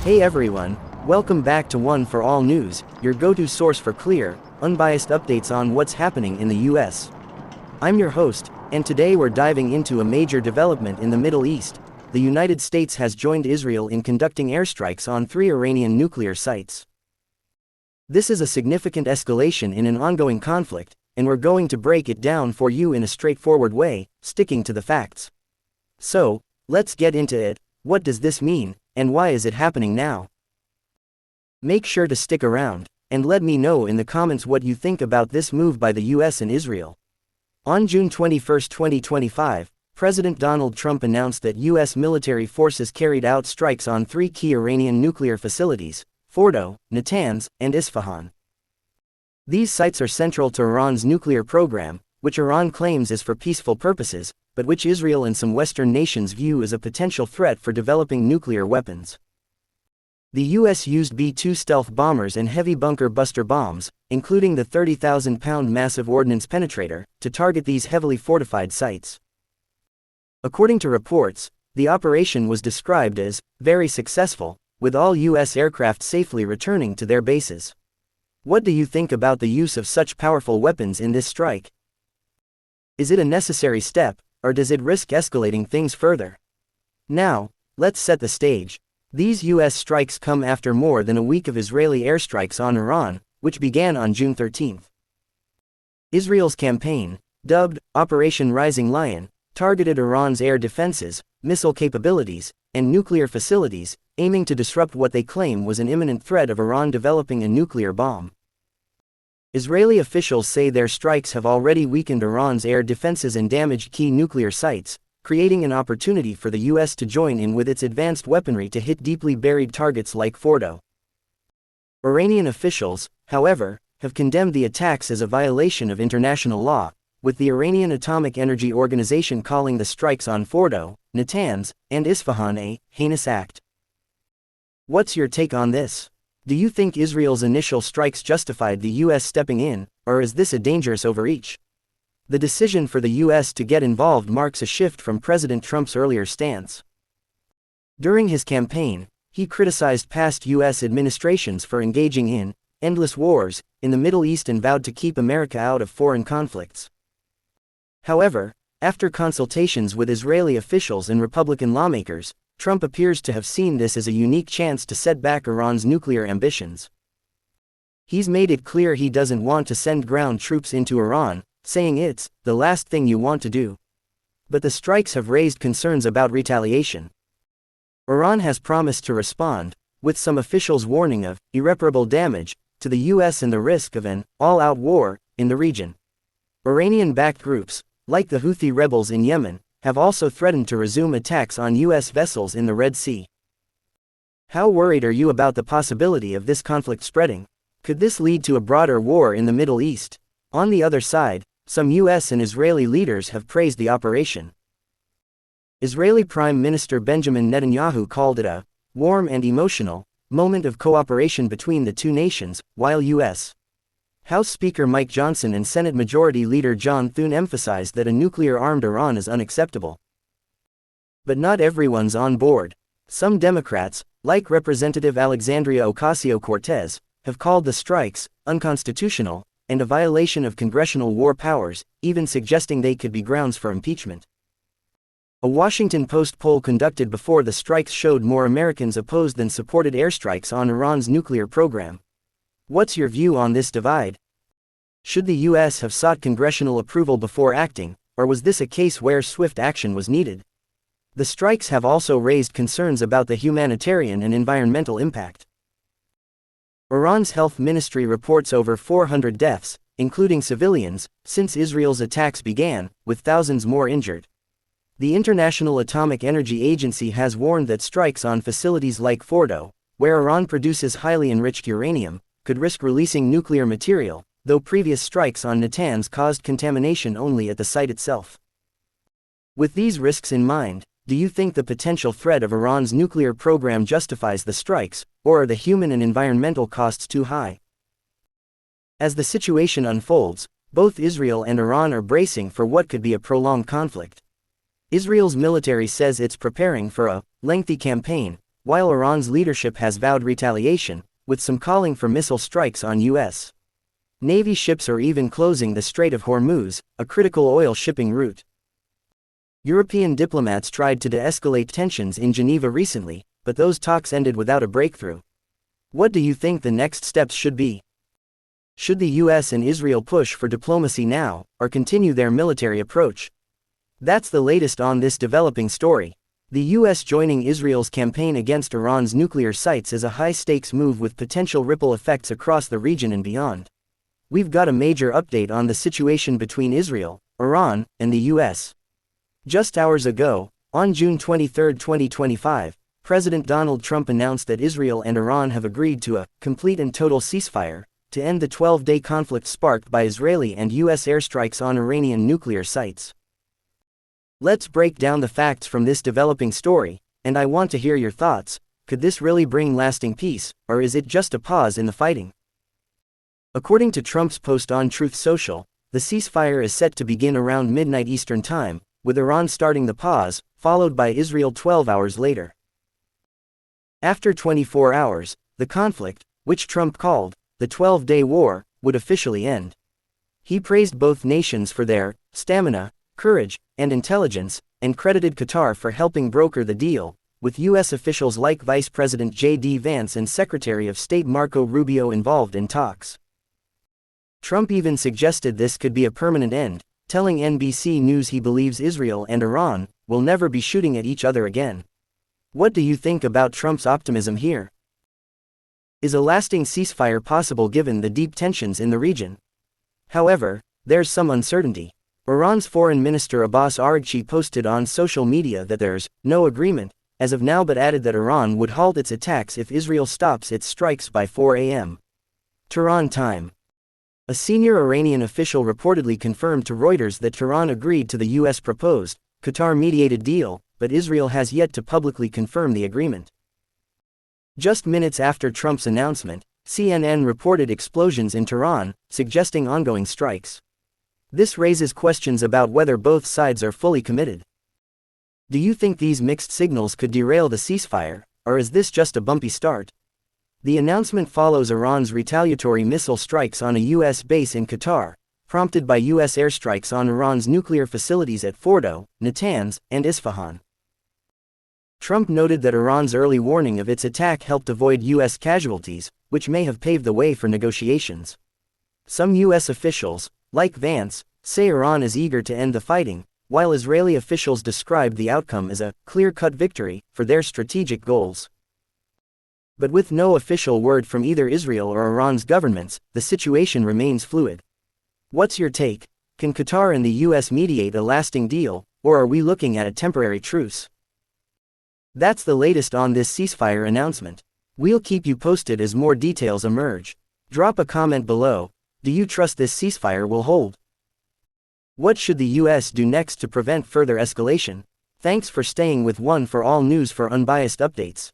Hey everyone, welcome back to One for All News, your go-to source for clear, unbiased updates on what's happening in the US. I'm your host, and today we're diving into a major development in the Middle East. The United States has joined Israel in conducting airstrikes on 3 Iranian nuclear sites. This is a significant escalation in an ongoing conflict, and we're going to break it down for you in a straightforward way, sticking to the facts. So, let's get into it. What does this mean, and why is it happening now? Make sure to stick around, and let me know in the comments what you think about this move by the US and Israel. On June 21, 2025, President Donald Trump announced that US military forces carried out strikes on 3 key Iranian nuclear facilities, Fordo, Natanz, and Isfahan. These sites are central to Iran's nuclear program, which Iran claims is for peaceful purposes, but which Israel and some Western nations view as a potential threat for developing nuclear weapons. The US used B-2 stealth bombers and heavy bunker buster bombs, including the 30,000-pound massive ordnance penetrator, to target these heavily fortified sites. According to reports, the operation was described as very successful, with all US aircraft safely returning to their bases. What do you think about the use of such powerful weapons in this strike? Is it a necessary step, or does it risk escalating things further? Now, let's set the stage. These US strikes come after more than a week of Israeli airstrikes on Iran, which began on June 13. Israel's campaign, dubbed Operation Rising Lion, targeted Iran's air defenses, missile capabilities, and nuclear facilities, aiming to disrupt what they claim was an imminent threat of Iran developing a nuclear bomb. Israeli officials say their strikes have already weakened Iran's air defenses and damaged key nuclear sites, creating an opportunity for the US to join in with its advanced weaponry to hit deeply buried targets like Fordo. Iranian officials, however, have condemned the attacks as a violation of international law, with the Iranian Atomic Energy Organization calling the strikes on Fordo, Natanz, and Isfahan a heinous act. What's your take on this? Do you think Israel's initial strikes justified the US stepping in, or is this a dangerous overreach? The decision for the US to get involved marks a shift from President Trump's earlier stance. During his campaign, he criticized past US administrations for engaging in endless wars in the Middle East and vowed to keep America out of foreign conflicts. However, after consultations with Israeli officials and Republican lawmakers, Trump appears to have seen this as a unique chance to set back Iran's nuclear ambitions. He's made it clear he doesn't want to send ground troops into Iran, saying it's the last thing you want to do. But the strikes have raised concerns about retaliation. Iran has promised to respond, with some officials warning of irreparable damage to the US and the risk of an all-out war in the region. Iranian-backed groups, like the Houthi rebels in Yemen, have also threatened to resume attacks on US vessels in the Red Sea. How worried are you about the possibility of this conflict spreading? Could this lead to a broader war in the Middle East? On the other side, some US and Israeli leaders have praised the operation. Israeli Prime Minister Benjamin Netanyahu called it a warm and emotional moment of cooperation between the two nations, while US House Speaker Mike Johnson and Senate Majority Leader John Thune emphasized that a nuclear-armed Iran is unacceptable. But not everyone's on board. Some Democrats, like Representative Alexandria Ocasio-Cortez, have called the strikes unconstitutional and a violation of congressional war powers, even suggesting they could be grounds for impeachment. A Washington Post poll conducted before the strikes showed more Americans opposed than supported airstrikes on Iran's nuclear program. What's your view on this divide? Should the US have sought congressional approval before acting, or was this a case where swift action was needed? The strikes have also raised concerns about the humanitarian and environmental impact. Iran's health ministry reports over 400 deaths, including civilians, since Israel's attacks began, with thousands more injured. The International Atomic Energy Agency has warned that strikes on facilities like Fordo, where Iran produces highly enriched uranium, could risk releasing nuclear material, though previous strikes on Natanz caused contamination only at the site itself. With these risks in mind, do you think the potential threat of Iran's nuclear program justifies the strikes, or are the human and environmental costs too high? As the situation unfolds, both Israel and Iran are bracing for what could be a prolonged conflict. Israel's military says it's preparing for a lengthy campaign, while Iran's leadership has vowed retaliation, with some calling for missile strikes on U.S. Navy ships or even closing the Strait of Hormuz, a critical oil shipping route. European diplomats tried to de-escalate tensions in Geneva recently, but those talks ended without a breakthrough. What do you think the next steps should be? Should the US and Israel push for diplomacy now, or continue their military approach? That's the latest on this developing story. The US joining Israel's campaign against Iran's nuclear sites is a high-stakes move with potential ripple effects across the region and beyond. We've got a major update on the situation between Israel, Iran, and the US. Just hours ago, on June 23, 2025, President Donald Trump announced that Israel and Iran have agreed to a complete and total ceasefire to end the 12-day conflict sparked by Israeli and U.S. airstrikes on Iranian nuclear sites. Let's break down the facts from this developing story, and I want to hear your thoughts. Could this really bring lasting peace, or is it just a pause in the fighting? According to Trump's post on Truth Social, the ceasefire is set to begin around midnight Eastern Time, with Iran starting the pause, followed by Israel 12 hours later. After 24 hours, the conflict, which Trump called the 12-day war, would officially end. He praised both nations for their stamina, courage, and intelligence, and credited Qatar for helping broker the deal, with U.S. officials like Vice President J.D. Vance and Secretary of State Marco Rubio involved in talks. Trump even suggested this could be a permanent end, telling NBC News he believes Israel and Iran will never be shooting at each other again. What do you think about Trump's optimism here? Is a lasting ceasefire possible given the deep tensions in the region? However, there's some uncertainty. Iran's Foreign Minister Abbas Araghchi posted on social media that there's no agreement as of now, but added that Iran would halt its attacks if Israel stops its strikes by 4 a.m. Tehran time. A senior Iranian official reportedly confirmed to Reuters that Tehran agreed to the U.S. proposed, Qatar-mediated deal, but Israel has yet to publicly confirm the agreement. Just minutes after Trump's announcement, CNN reported explosions in Tehran, suggesting ongoing strikes. This raises questions about whether both sides are fully committed. Do you think these mixed signals could derail the ceasefire, or is this just a bumpy start? The announcement follows Iran's retaliatory missile strikes on a U.S. base in Qatar, prompted by U.S. airstrikes on Iran's nuclear facilities at Fordo, Natanz, and Isfahan. Trump noted that Iran's early warning of its attack helped avoid U.S. casualties, which may have paved the way for negotiations. Some U.S. officials, like Vance, say Iran is eager to end the fighting, while Israeli officials described the outcome as a clear-cut victory for their strategic goals. But with no official word from either Israel or Iran's governments, the situation remains fluid. What's your take? Can Qatar and the U.S. mediate a lasting deal, or are we looking at a temporary truce? That's the latest on this ceasefire announcement. We'll keep you posted as more details emerge. Drop a comment below. Do you trust this ceasefire will hold? What should the U.S. do next to prevent further escalation? Thanks for staying with One for All News for unbiased updates.